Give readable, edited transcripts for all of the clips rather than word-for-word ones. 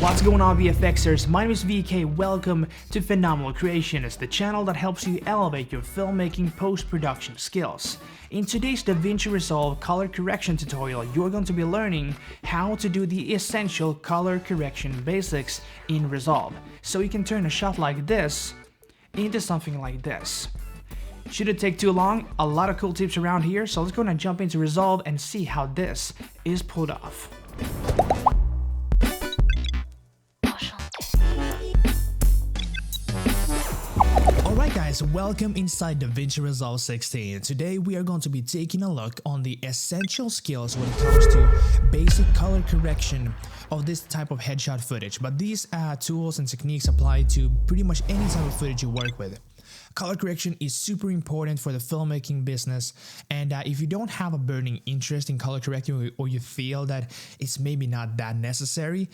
What's going on, VFXers? My name is VK. Welcome to Phenomenal Creations, the channel that helps you elevate your filmmaking post-production skills. In today's Davinci Resolve color correction tutorial, you're going to be learning how to do the essential color correction basics in Resolve, so you can turn a shot like this into something like this. Shouldn't take too long, a lot of cool tips around here, so let's go and jump into Resolve and see how this is pulled off. Alright guys, welcome inside Davinci Resolve 16. Today we are going to be taking a look on the essential skills when it comes to basic color correction of this type of headshot footage. But these tools and techniques apply to pretty much any type of footage you work with. Color correction is super important for the filmmaking business, and if you don't have a burning interest in color correcting, or you feel that it's maybe not that necessary,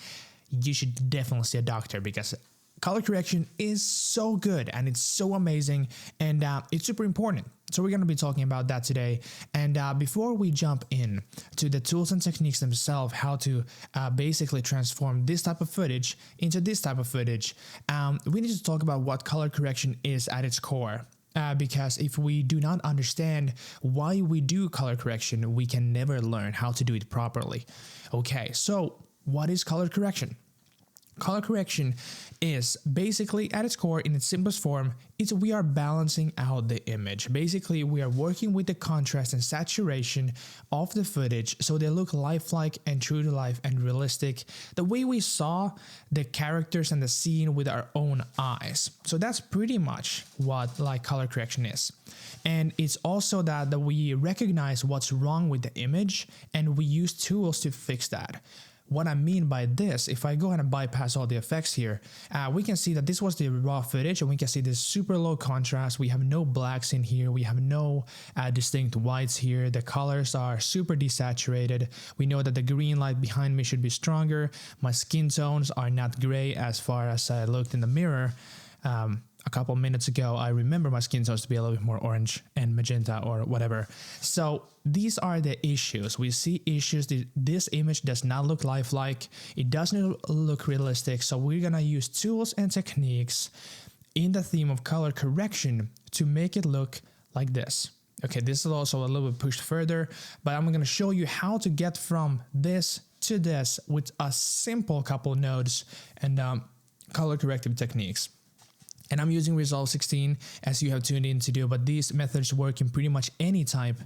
you should definitely see a doctor, because color correction is so good and it's so amazing, and it's super important. So we're going to be talking about that today. And before we jump in to the tools and techniques themselves, how to basically transform this type of footage into this type of footage, we need to talk about what color correction is at its core. Because if we do not understand why we do color correction, we can never learn how to do it properly. Okay, so what is color correction? Color correction is basically, at its core, in its simplest form, we are balancing out the image. Basically, we are working with the contrast and saturation of the footage so they look lifelike and true to life and realistic, the way we saw the characters and the scene with our own eyes. So that's pretty much what color correction is. And it's also that we recognize what's wrong with the image and we use tools to fix that. What I mean by this, if I go ahead and bypass all the effects here, we can see that this was the raw footage, and we can see this super low contrast. We have no blacks in here. We have no distinct whites here. The colors are super desaturated. We know that the green light behind me should be stronger. My skin tones are not gray as far as I looked in the mirror. A couple minutes ago, I remember my skin tones to be a little bit more orange and magenta or whatever. So these are the issues. We see issues. This image does not look lifelike. It doesn't look realistic. So we're going to use tools and techniques in the theme of color correction to make it look like this. Okay, this is also a little bit pushed further, but I'm going to show you how to get from this to this with a simple couple nodes and color corrective techniques. And I'm using Resolve 16 as you have tuned in to do, but these methods work in pretty much any type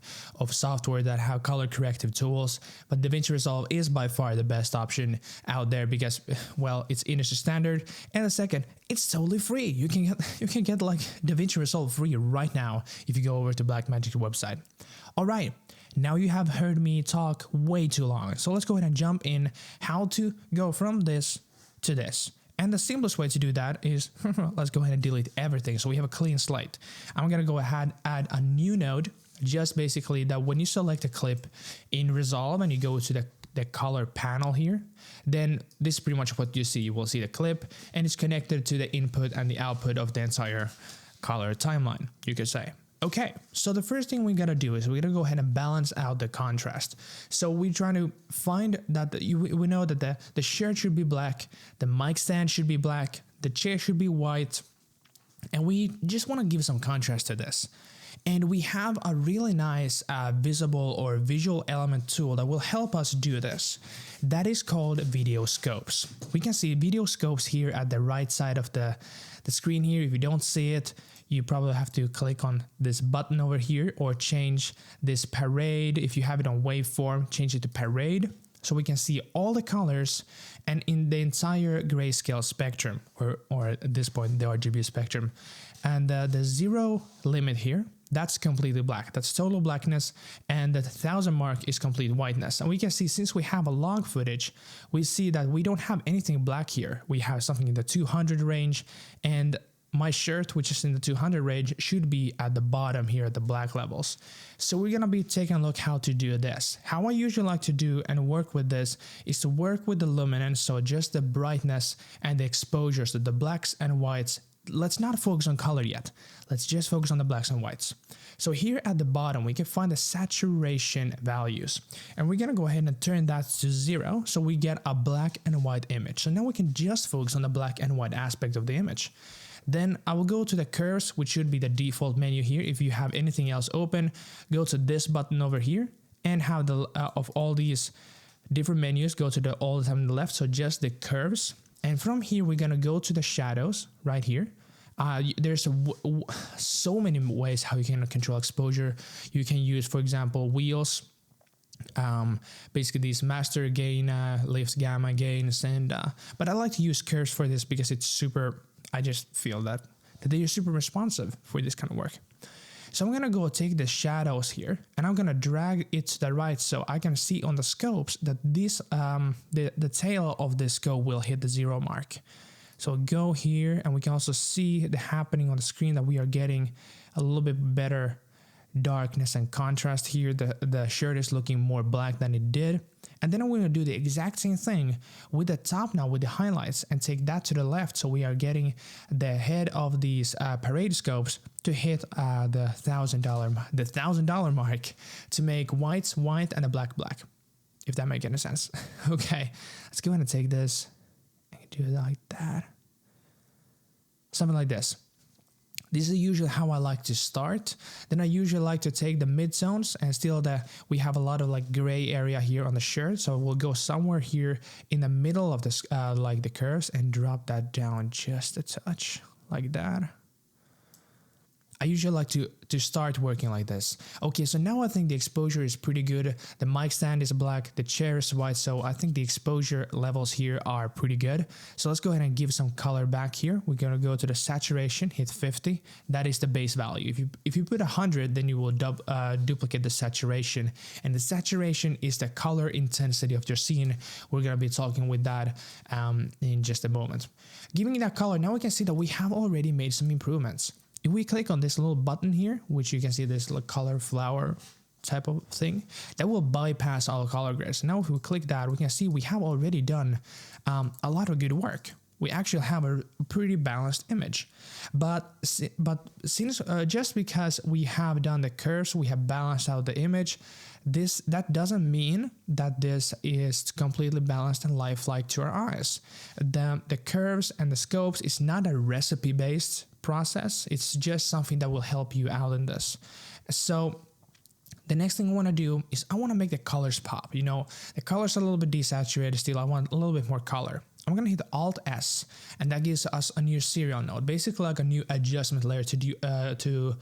of software that have color corrective tools. But Davinci Resolve is by far the best option out there because, well, it's industry standard. And the second, it's totally free. You can get like Davinci Resolve free right now if you go over to Blackmagic's website. All right. Now you have heard me talk way too long. So let's go ahead and jump in how to go from this to this. And the simplest way to do that is, let's go ahead and delete everything so we have a clean slate. I'm going to go ahead and add a new node, just basically that when you select a clip in Resolve and you go to the color panel here, then this is pretty much what you see. You will see the clip and it's connected to the input and the output of the entire color timeline, you could say. Okay, so the first thing we gotta do is we're gonna go ahead and balance out the contrast. So we're trying to find that we know that the shirt should be black, the mic stand should be black, the chair should be white, and we just want to give some contrast to this. And we have a really nice visible or visual element tool that will help us do this. That is called video scopes. We can see video scopes here at the right side of the screen here. If you don't see it, you probably have to click on this button over here or change this parade. If you have it on waveform, change it to parade so we can see all the colors and in the entire grayscale spectrum, or at this point the RGB spectrum. And the zero limit here, that's completely black. That's total blackness, and the 1000 mark is complete whiteness. And we can see, since we have a log footage, we see that we don't have anything black here. We have something in the 200 range, and my shirt, which is in the 200 range, should be at the bottom here at the black levels. So we're going to be taking a look how to do this. How I usually like to do and work with this is to work with the luminance, so just the brightness and the exposure, so the blacks and whites let's not focus on color yet. Let's just focus on the blacks and whites. So here at the bottom, we can find the saturation values, and we're gonna go ahead and turn that to 0, so we get a black and white image. So now we can just focus on the black and white aspect of the image. Then I will go to the curves, which should be the default menu here. If you have anything else open, go to this button over here and have the of all these different menus, go to the all the time on the left, so just the curves. And from here, we're gonna go to the shadows right here. There's so many ways how you can control exposure. You can use, for example, wheels, basically these master gain, lifts, gamma gains, and but I like to use curves for this because it's super. I just feel that they are super responsive for this kind of work. So I'm gonna go take the shadows here, and I'm gonna drag it to the right so I can see on the scopes that this the tail of the scope will hit the 0 mark. So go here, and we can also see the happening on the screen that we are getting a little bit better darkness and contrast here. The shirt is looking more black than it did. And then I'm going to do the exact same thing with the top now with the highlights and take that to the left, so we are getting the head of these parade scopes to hit the $1,000 mark to make whites white and a black black, if that makes any sense. Okay, let's go ahead and take this and do it like that, something like this. This is usually how I like to start. Then I usually like to take the mid-zones and still we have a lot of like gray area here on the shirt. So we'll go somewhere here in the middle of this, like the curves, and drop that down just a touch like that. I usually like to start working like this. Okay, so now I think the exposure is pretty good. The mic stand is black, the chair is white, so I think the exposure levels here are pretty good. So let's go ahead and give some color back here. We're gonna go to the saturation, hit 50. That is the base value. If you put 100, then you will duplicate the saturation. And the saturation is the color intensity of your scene. We're gonna be talking with that in just a moment. Giving it that color, now we can see that we have already made some improvements. If we click on this little button here, which you can see this little color flower type of thing, that will bypass all color grades. Now if we click that, we can see we have already done a lot of good work. We actually have a pretty balanced image. But since just because we have done the curves, we have balanced out the image, that doesn't mean that this is completely balanced and lifelike to our eyes. The curves and the scopes is not a recipe-based process. It's just something that will help you out in this. So the next thing I want to do is I want to make the colors pop. You know, the colors are a little bit desaturated still. I want a little bit more color. I'm going to hit Alt-S, and that gives us a new serial node, basically like a new adjustment layer to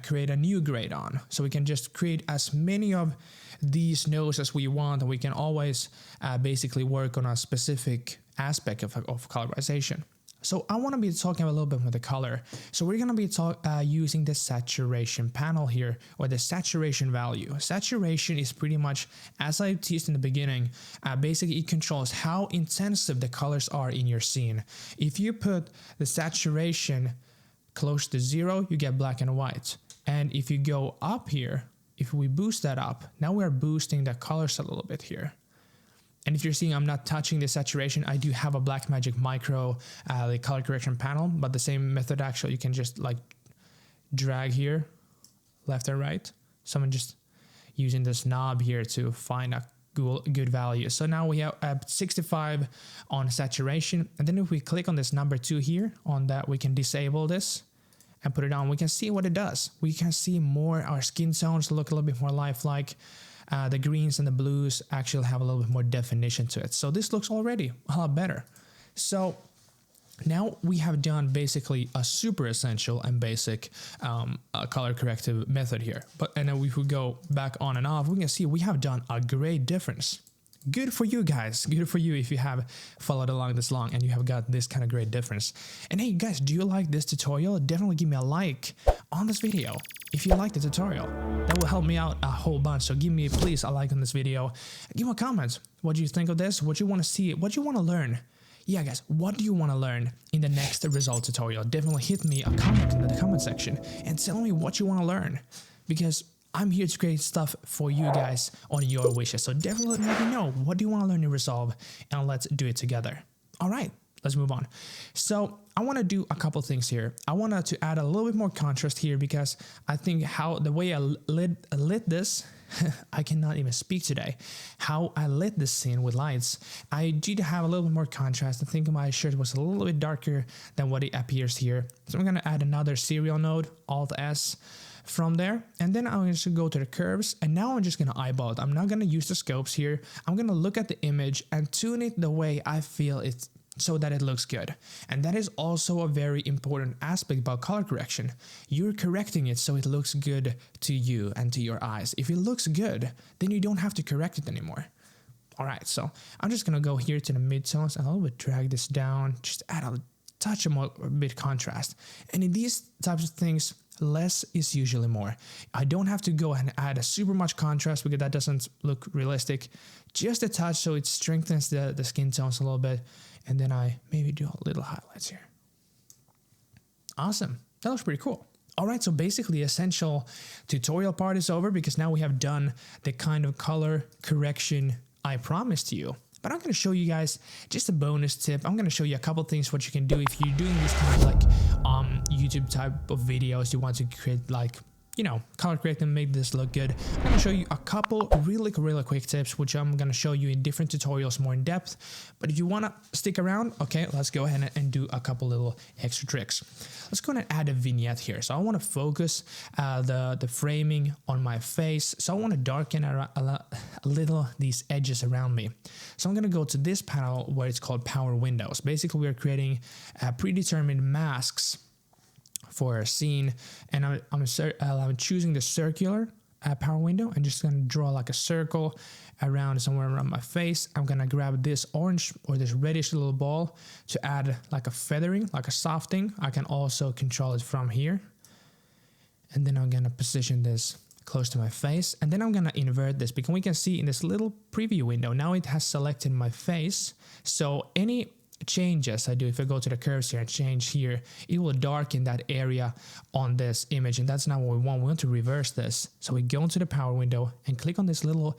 create a new grade on. So we can just create as many of these nodes as we want, and we can always basically work on a specific aspect of colorization. So I want to be talking a little bit about the color. So we're going to be using the saturation panel here, or the saturation value. Saturation is pretty much, as I teased in the beginning, basically it controls how intensive the colors are in your scene. If you put the saturation close to 0, you get black and white. And if you go up here, if we boost that up, now we're boosting the colors a little bit here. And if you're seeing I'm not touching the saturation, I do have a Blackmagic Micro the color correction panel, but the same method actually, you can just like drag here, left or right. So I'm just using this knob here to find a good value. So now we have 65 on saturation. And then if we click on this number 2 here, on that we can disable this and put it on. We can see what it does. We can see more, our skin tones look a little bit more lifelike. The greens and the blues actually have a little bit more definition to it. So this looks already a lot better. So now we have done basically a super essential and basic color corrective method here. And then if we go back on and off, we can see we have done a great difference. Good for you guys. Good for you if you have followed along this long and you have got this kind of great difference. And hey guys, do you like this tutorial? Definitely give me a like on this video if you like the tutorial. That will help me out a whole bunch. So give me please a like on this video. Give me a comment. What do you think of this? What you want to see? What you want to learn? Yeah guys, what do you want to learn in the next Resolve tutorial? Definitely hit me a comment in the comment section and tell me what you want to learn, because I'm here to create stuff for you guys on your wishes. So definitely let me know, what do you want to learn in Resolve, and let's do it together. All right, let's move on. So I want to do a couple things here. I wanted to add a little bit more contrast here because I think the way I lit this, I cannot even speak today. How I lit this scene with lights, I did have a little bit more contrast. I think my shirt was a little bit darker than what it appears here. So I'm gonna add another serial node, Alt S, from there, and then I'm just gonna go to the curves, and now I'm just gonna eyeball it. I'm not gonna use the scopes here. I'm gonna look at the image and tune it the way I feel it's so that it looks good. And that is also a very important aspect about color correction. You're correcting it so it looks good to you and to your eyes. If it looks good, then you don't have to correct it anymore. All right, so I'm just gonna go here to the midtones and a little bit drag this down, just add a touch of a bit contrast. And in these types of things, less is usually more. I don't have to go and add a super much contrast because that doesn't look realistic. Just a touch so it strengthens the skin tones a little bit. And then I maybe do a little highlights here. Awesome. That looks pretty cool. All right, so basically the essential tutorial part is over because now we have done the kind of color correction I promised you. But I'm going to show you guys just a bonus tip. I'm going to show you a couple things what you can do if you're doing this kind of like YouTube type of videos. You want to create like, you know, color correct and make this look good. I'm going to show you a couple really quick tips, which I'm going to show you in different tutorials more in depth. But if you want to stick around, okay, let's go ahead and do a couple little extra tricks. Let's go ahead and add a vignette here. So I want to focus the framing on my face. So I want to darken a little these edges around me. So I'm going to go to this panel where it's called Power Windows. Basically, we're creating predetermined masks for a scene, and I'm choosing the circular power window and just gonna draw like a circle around somewhere around my face. I'm gonna grab this orange or this reddish little ball to add like a feathering, like a softening. I can also control it from here, and then I'm gonna position this close to my face, and then I'm gonna invert this because we can see in this little preview window now it has selected my face. So any changes I do, if I go to the curves here and change here, it will darken that area on this image, and that's not what we want. We want to reverse this. So we go into the power window and click on this little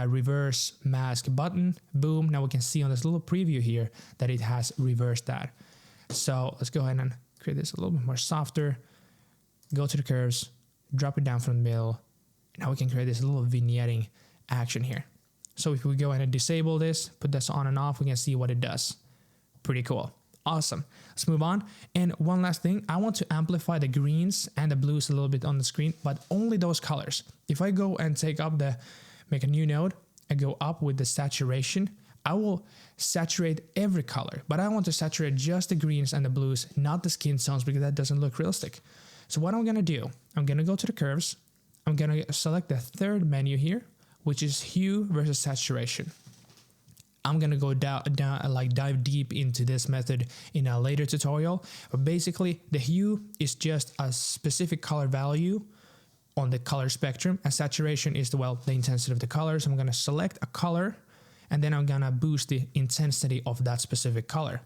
reverse mask button. Boom, now we can see on this little preview here that it has reversed that. So let's go ahead and create this a little bit more softer. Go to the curves, drop it down from the middle. Now we can create this little vignetting action here. So if we go ahead and disable this, put this on and off, we can see what it does. Pretty cool. Awesome. Let's move on. And one last thing, I want to amplify the greens and the blues a little bit on the screen, but only those colors. If I go and make a new node and go up with the saturation, I will saturate every color, but I want to saturate just the greens and the blues, not the skin tones, because that doesn't look realistic. So what I'm going to do, I'm going to go to the curves. I'm going to select the third menu here, which is hue versus saturation. I'm gonna go dive deep into this method in a later tutorial. But basically, the hue is just a specific color value on the color spectrum, and saturation is the intensity of the color. So I'm gonna select a color, and then I'm gonna boost the intensity of that specific color.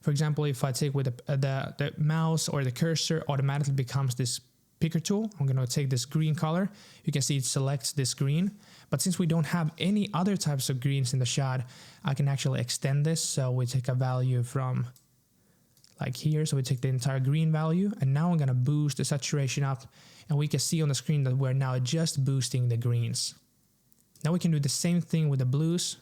For example, if I take with the mouse or the cursor, automatically becomes this picker tool. I'm gonna take this green color. You can see it selects this green. But since we don't have any other types of greens in the shot, I can actually extend this. So we take a value from like here. So we take the entire green value, and now I'm gonna boost the saturation up, and we can see on the screen that we're now just boosting the greens. Now we can do the same thing with the blues.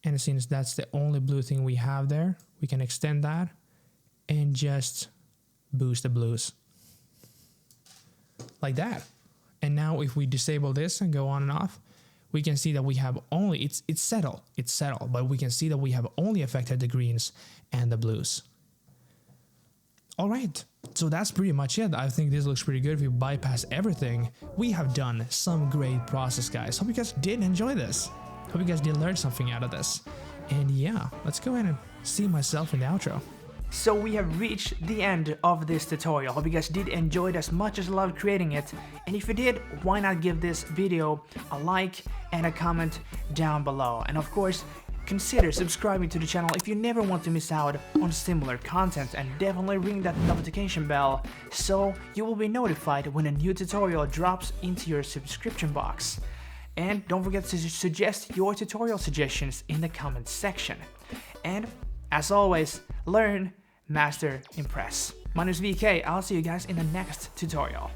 And since that's the only blue thing we have there, we can extend that and just boost the blues like that. And now if we disable this and go on and off, we can see that we have only, it's settled, but we can see that we have only affected the greens and the blues. All right, so that's pretty much it. I think this looks pretty good. If we bypass everything, we have done some great process, guys. Hope you guys did enjoy this. Hope you guys did learn something out of this. And yeah, let's go ahead and see myself in the outro. So we have reached the end of this tutorial. Hope you guys did enjoy it as much as I loved creating it. And if you did, why not give this video a like and a comment down below. And of course, consider subscribing to the channel if you never want to miss out on similar content, and definitely ring that notification bell so you will be notified when a new tutorial drops into your subscription box. And don't forget to suggest your tutorial suggestions in the comments section. And as always, learn, master, impress. My name is VK. I'll see you guys in the next tutorial.